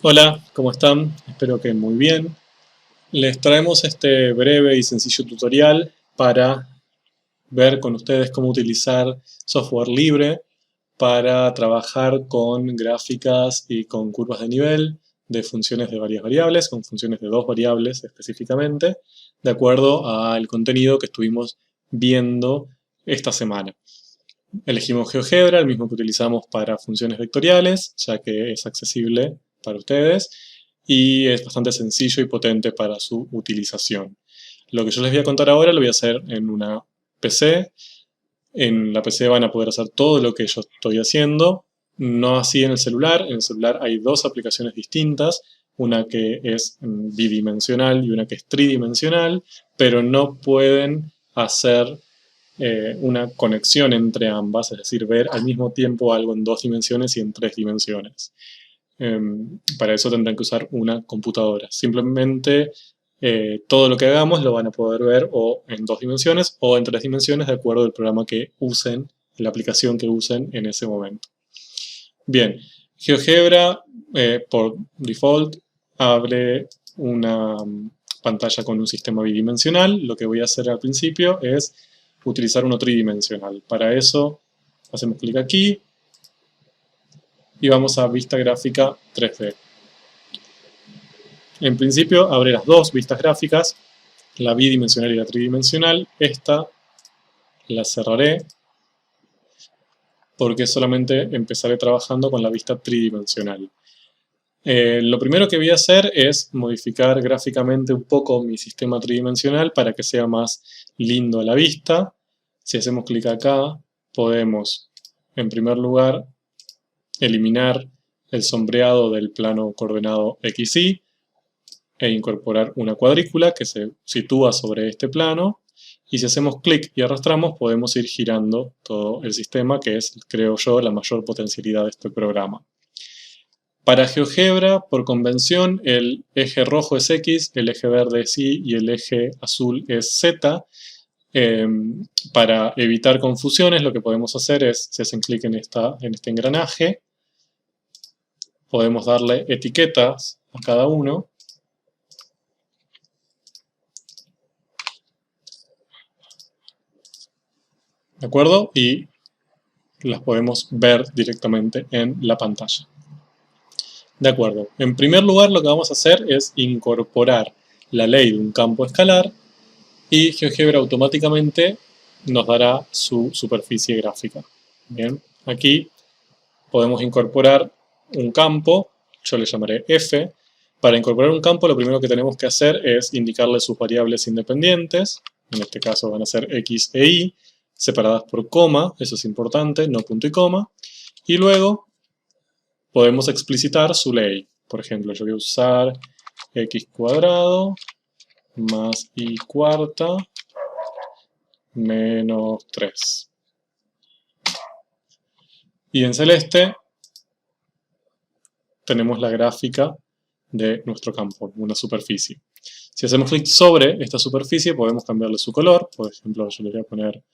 Hola, ¿cómo están? Espero que muy bien. Les traemos este breve y sencillo tutorial para ver con ustedes cómo utilizar software libre para trabajar con gráficas y con curvas de nivel de funciones de varias variables, con funciones de dos variables específicamente, de acuerdo al contenido que estuvimos viendo esta semana. Elegimos GeoGebra, el mismo que utilizamos para funciones vectoriales, ya que es accesible para ustedes y es bastante sencillo y potente para su utilización. Lo que yo les voy a contar ahora lo voy a hacer en una PC. En la PC van a poder hacer todo lo que yo estoy haciendo, no así en el celular. En el celular hay dos aplicaciones distintas, una que es bidimensional y una que es tridimensional, pero no pueden hacer una conexión entre ambas, es decir, ver al mismo tiempo algo en dos dimensiones y en tres dimensiones. Para eso tendrán que usar una computadora. Simplemente todo lo que hagamos lo van a poder ver o en dos dimensiones o en tres dimensiones de acuerdo al programa que usen, la aplicación que usen en ese momento. Bien, GeoGebra por default abre una pantalla con un sistema bidimensional. Lo que voy a hacer al principio es utilizar uno tridimensional. Para eso hacemos clic aquí y vamos a vista gráfica 3D. En principio abre las dos vistas gráficas, la bidimensional y la tridimensional. Esta la cerraré porque solamente empezaré trabajando con la vista tridimensional. Lo primero que voy a hacer es modificar gráficamente un poco mi sistema tridimensional para que sea más lindo a la vista. Si hacemos clic acá, podemos, en primer lugar, eliminar el sombreado del plano coordenado XY e incorporar una cuadrícula que se sitúa sobre este plano. Y si hacemos clic y arrastramos, podemos ir girando todo el sistema, que es, creo yo, la mayor potencialidad de este programa. Para GeoGebra, por convención, el eje rojo es X, el eje verde es Y y el eje azul es Z. Para evitar confusiones, lo que podemos hacer es, si hacen clic en este engranaje, podemos darle etiquetas a cada uno. ¿De acuerdo? Y las podemos ver directamente en la pantalla. De acuerdo. En primer lugar, lo que vamos a hacer es incorporar la ley de un campo escalar y GeoGebra automáticamente nos dará su superficie gráfica. Bien, aquí podemos incorporar un campo, yo le llamaré F. Para incorporar un campo, lo primero que tenemos que hacer es indicarle sus variables independientes. En este caso van a ser X e Y, separadas por coma, eso es importante, no punto y coma. Y luego podemos explicitar su ley. Por ejemplo, yo voy a usar x cuadrado más y cuarta menos 3. Y en celeste tenemos la gráfica de nuestro campo, una superficie. Si hacemos clic sobre esta superficie podemos cambiarle su color. Por ejemplo, yo le voy a poner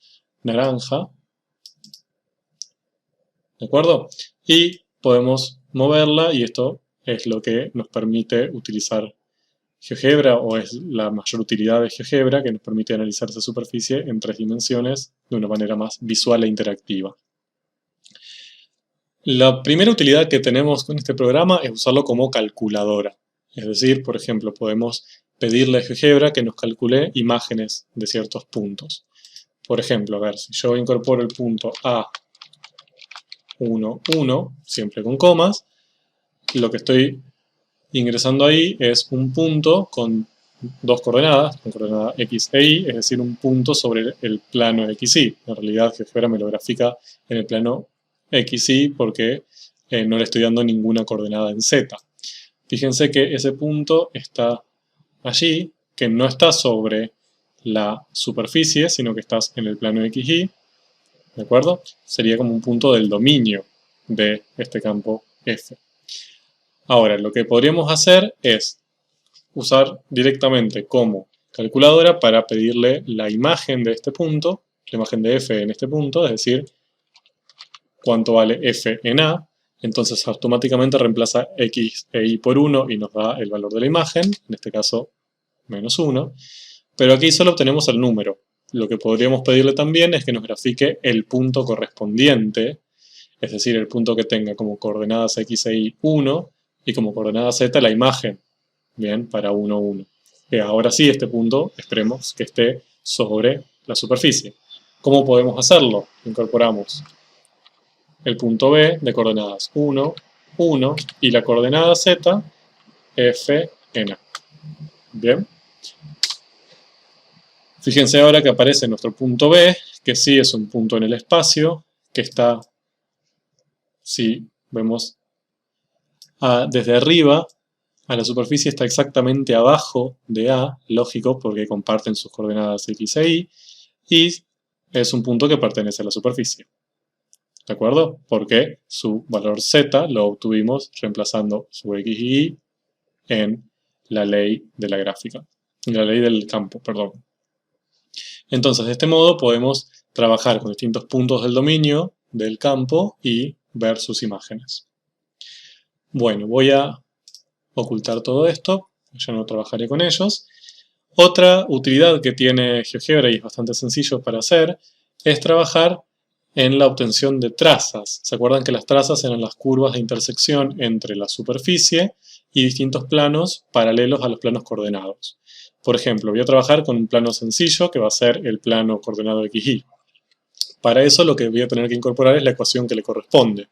naranja. ¿De acuerdo? Y podemos moverla y esto es lo que nos permite utilizar GeoGebra, o es la mayor utilidad de GeoGebra, que nos permite analizar esa superficie en tres dimensiones de una manera más visual e interactiva. La primera utilidad que tenemos con este programa es usarlo como calculadora. Es decir, por ejemplo, podemos pedirle a GeoGebra que nos calcule imágenes de ciertos puntos. Por ejemplo, a ver, si yo incorporo el punto A1, 1, siempre con comas, lo que estoy ingresando ahí es un punto con dos coordenadas, con coordenada X e Y, es decir, un punto sobre el plano XY. En realidad, GeoGebra me lo grafica en el plano XY porque no le estoy dando ninguna coordenada en Z. Fíjense que ese punto está allí, que no está sobre la superficie, sino que está en el plano XY, ¿de acuerdo? Sería como un punto del dominio de este campo F. Ahora, lo que podríamos hacer es usar directamente como calculadora para pedirle la imagen de este punto, la imagen de F en este punto, es decir, cuánto vale F en A, Entonces automáticamente reemplaza x e y por 1 y nos da el valor de la imagen, en este caso menos 1. Pero aquí solo obtenemos el número. Lo que podríamos pedirle también es que nos grafique el punto correspondiente, es decir, el punto que tenga como coordenadas x e y 1 y como coordenada z la imagen, bien, para 1, 1. Ahora sí, este punto esperemos que esté sobre la superficie. ¿Cómo podemos hacerlo? Incorporamos el punto B de coordenadas 1, 1 y la coordenada z, f en A. Bien. Fíjense ahora que aparece nuestro punto B, que sí es un punto en el espacio, que está, si vemos desde arriba, a la superficie está exactamente abajo de A, lógico, porque comparten sus coordenadas x e y, y es un punto que pertenece a la superficie. ¿De acuerdo? Porque su valor z lo obtuvimos reemplazando su x y y en la ley de la gráfica, en la ley del campo, perdón. Entonces, de este modo podemos trabajar con distintos puntos del dominio del campo y ver sus imágenes. Bueno, voy a ocultar todo esto, ya no trabajaré con ellos. Otra utilidad que tiene GeoGebra y es bastante sencillo para hacer es trabajar en la obtención de trazas. ¿Se acuerdan que las trazas eran las curvas de intersección entre la superficie y distintos planos paralelos a los planos coordenados? Por ejemplo, voy a trabajar con un plano sencillo que va a ser el plano coordenado XY. Para eso lo que voy a tener que incorporar es la ecuación que le corresponde.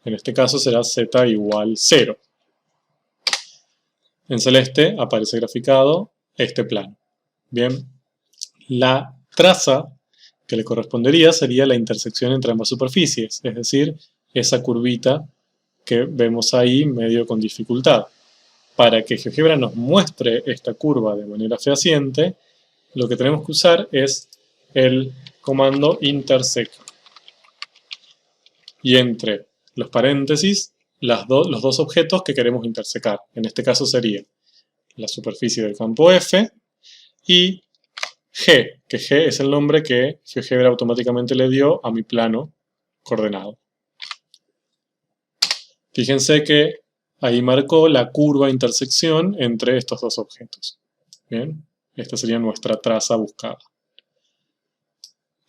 En este caso será z igual 0. En celeste aparece graficado este plano. Bien, la traza que le correspondería sería la intersección entre ambas superficies, es decir, esa curvita que vemos ahí medio con dificultad. Para que GeoGebra nos muestre esta curva de manera fehaciente, lo que tenemos que usar es el comando intersect. Y entre los paréntesis, los dos objetos que queremos intersecar. En este caso sería la superficie del campo F y G, que G es el nombre que GeoGebra automáticamente le dio a mi plano coordenado. Fíjense que ahí marcó la curva intersección entre estos dos objetos. Bien, esta sería nuestra traza buscada.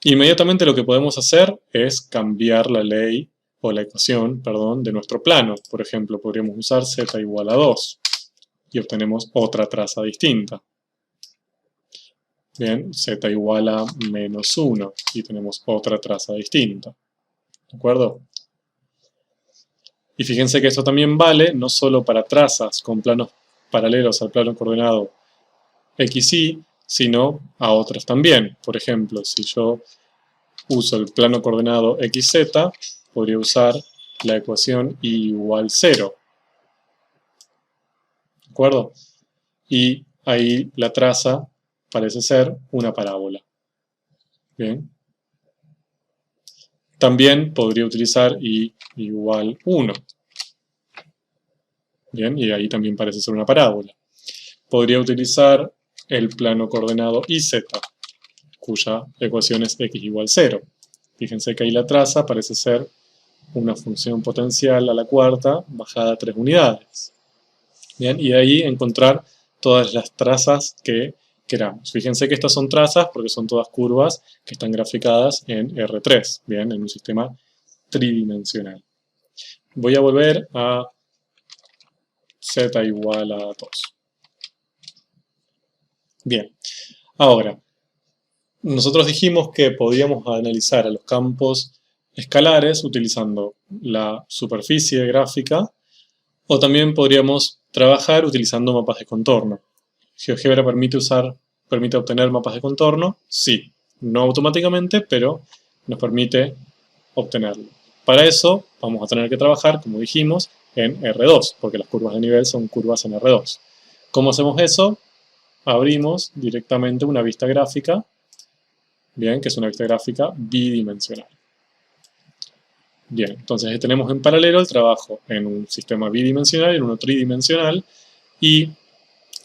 Inmediatamente lo que podemos hacer es cambiar la ley, o la ecuación, perdón, de nuestro plano. Por ejemplo, podríamos usar z igual a 2 y obtenemos otra traza distinta. Bien, z igual a menos 1 y tenemos otra traza distinta. ¿De acuerdo? Y fíjense que esto también vale no solo para trazas con planos paralelos al plano coordenado XY, sino a otros también. Por ejemplo, si yo uso el plano coordenado XZ, podría usar la ecuación y igual 0. ¿De acuerdo? Y ahí la traza parece ser una parábola. Bien. También podría utilizar y igual 1. Bien, y ahí también parece ser una parábola. Podría utilizar el plano coordenado YZ, cuya ecuación es x igual 0. Fíjense que ahí la traza parece ser una función potencial a la cuarta bajada a 3 unidades. Bien, y de ahí encontrar todas las trazas que queramos. Fíjense que estas son trazas porque son todas curvas que están graficadas en R3, bien, en un sistema tridimensional. Voy a volver a z igual a 2. Bien, ahora, nosotros dijimos que podíamos analizar a los campos escalares utilizando la superficie gráfica o también podríamos trabajar utilizando mapas de contorno. GeoGebra permite obtener mapas de contorno, sí, no automáticamente, pero nos permite obtenerlo. Para eso vamos a tener que trabajar, como dijimos, en R2, porque las curvas de nivel son curvas en R2. ¿Cómo hacemos eso? Abrimos directamente una vista gráfica, bien, que es una vista gráfica bidimensional. Bien, entonces tenemos en paralelo el trabajo en un sistema bidimensional y en uno tridimensional, y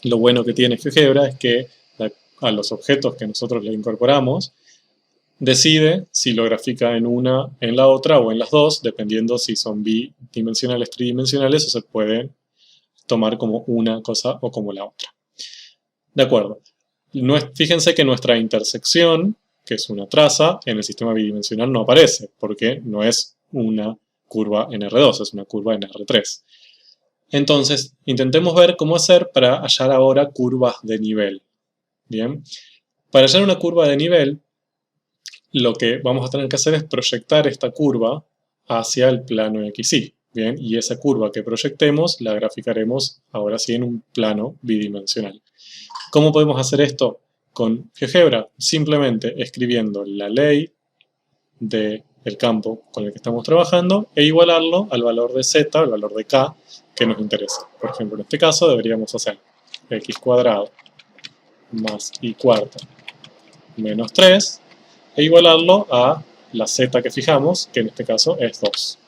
lo bueno que tiene GeoGebra es que a los objetos que nosotros le incorporamos decide si lo grafica en una, en la otra o en las dos, dependiendo si son bidimensionales, tridimensionales o se pueden tomar como una cosa o como la otra. De acuerdo. Fíjense que nuestra intersección, que es una traza, en el sistema bidimensional no aparece, porque no es una curva en R2, es una curva en R3. Entonces, intentemos ver cómo hacer para hallar ahora curvas de nivel. Bien. Para hallar una curva de nivel, lo que vamos a tener que hacer es proyectar esta curva hacia el plano XY. Bien, y esa curva que proyectemos la graficaremos ahora sí en un plano bidimensional. ¿Cómo podemos hacer esto con GeoGebra? Simplemente escribiendo la ley del campo con el que estamos trabajando e igualarlo al valor de z, al valor de k que nos interesa. Por ejemplo, en este caso deberíamos hacer x cuadrado más y cuarta menos 3 e igualarlo a la z que fijamos, que en este caso es 2.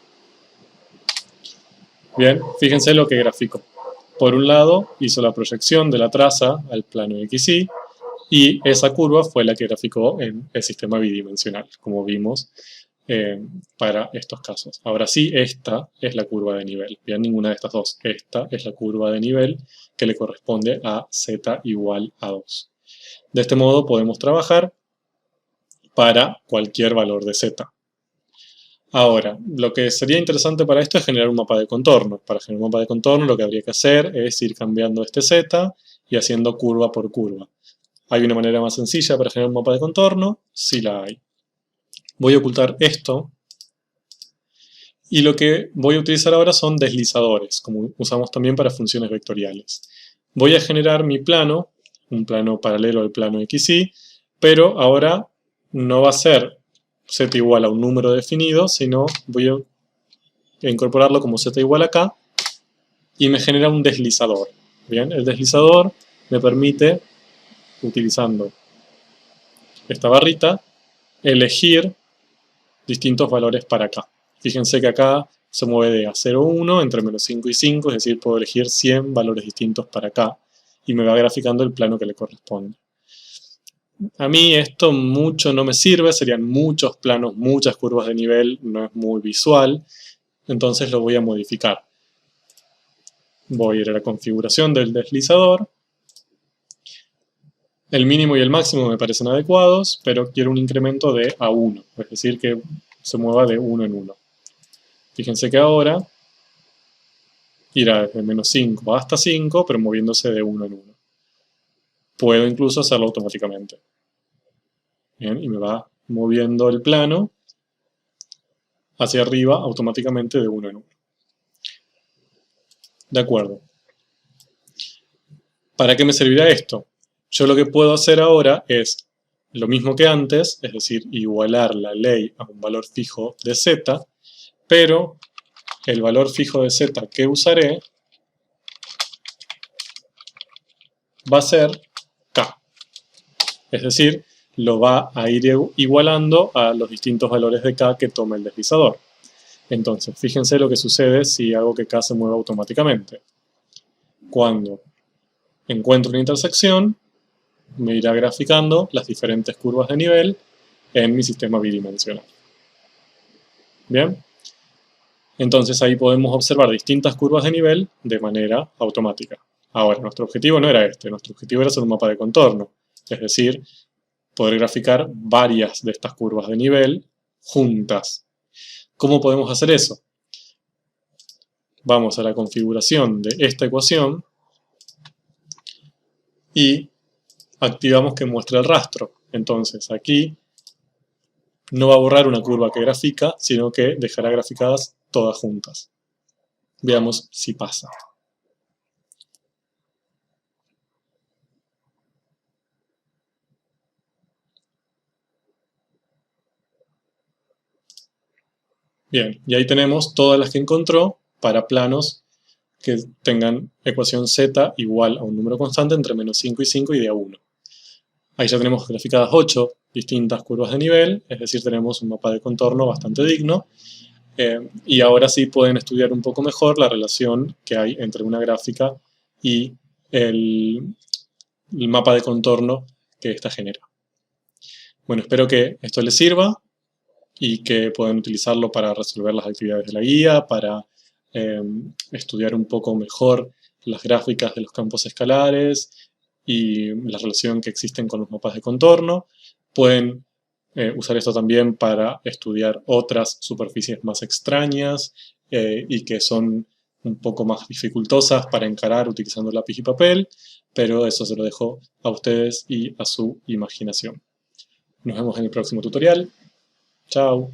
Bien, fíjense lo que grafico. Por un lado, hizo la proyección de la traza al plano XY y esa curva fue la que graficó en el sistema bidimensional, como vimos para estos casos. Ahora sí, esta es la curva de nivel. Bien, ninguna de estas dos. Esta es la curva de nivel que le corresponde a z igual a 2. De este modo podemos trabajar para cualquier valor de z. Ahora, lo que sería interesante para esto es generar un mapa de contorno. Para generar un mapa de contorno lo que habría que hacer es ir cambiando este z y haciendo curva por curva. ¿Hay una manera más sencilla para generar un mapa de contorno? Sí la hay. Voy a ocultar esto y lo que voy a utilizar ahora son deslizadores, como usamos también para funciones vectoriales. Voy a generar mi plano, un plano paralelo al plano XY, pero ahora no va a ser z igual a un número definido, sino voy a incorporarlo como z igual a k y me genera un deslizador. Bien, el deslizador me permite, utilizando esta barrita, elegir distintos valores para k. Fíjense que acá se mueve de a 0 a 1 entre menos 5 y 5, es decir, puedo elegir 100 valores distintos para k y me va graficando el plano que le corresponde. A mí esto mucho no me sirve, serían muchos planos, muchas curvas de nivel, no es muy visual, entonces lo voy a modificar. Voy a ir a la configuración del deslizador. El mínimo y el máximo me parecen adecuados, pero quiero un incremento de a 1, es decir, que se mueva de 1 en 1. Fíjense que ahora irá desde menos 5 hasta 5, pero moviéndose de 1 en 1. Puedo incluso hacerlo automáticamente. Bien, y me va moviendo el plano hacia arriba automáticamente de 1 en 1. De acuerdo. ¿Para qué me servirá esto? Yo lo que puedo hacer ahora es lo mismo que antes, es decir, igualar la ley a un valor fijo de z, pero el valor fijo de z que usaré va a ser k. Es decir, lo va a ir igualando a los distintos valores de k que tome el deslizador. Entonces, fíjense lo que sucede si hago que k se mueva automáticamente. Cuando encuentro una intersección, me irá graficando las diferentes curvas de nivel en mi sistema bidimensional. Bien, entonces ahí podemos observar distintas curvas de nivel de manera automática. Ahora, nuestro objetivo no era este, nuestro objetivo era hacer un mapa de contorno, es decir, poder graficar varias de estas curvas de nivel juntas. ¿Cómo podemos hacer eso? Vamos a la configuración de esta ecuación y activamos que muestre el rastro. Entonces aquí no va a borrar una curva que grafica, sino que dejará graficadas todas juntas. Veamos si pasa. Bien, y ahí tenemos todas las que encontró para planos que tengan ecuación z igual a un número constante entre menos 5 y 5 y de a 1. Ahí ya tenemos graficadas 8 distintas curvas de nivel, es decir, tenemos un mapa de contorno bastante digno. Y ahora sí pueden estudiar un poco mejor la relación que hay entre una gráfica y el mapa de contorno que ésta genera. Bueno, espero que esto les sirva y que puedan utilizarlo para resolver las actividades de la guía, para estudiar un poco mejor las gráficas de los campos escalares y la relación que existen con los mapas de contorno. Pueden usar esto también para estudiar otras superficies más extrañas y que son un poco más dificultosas para encarar utilizando lápiz y papel, pero eso se lo dejo a ustedes y a su imaginación. Nos vemos en el próximo tutorial. Chao.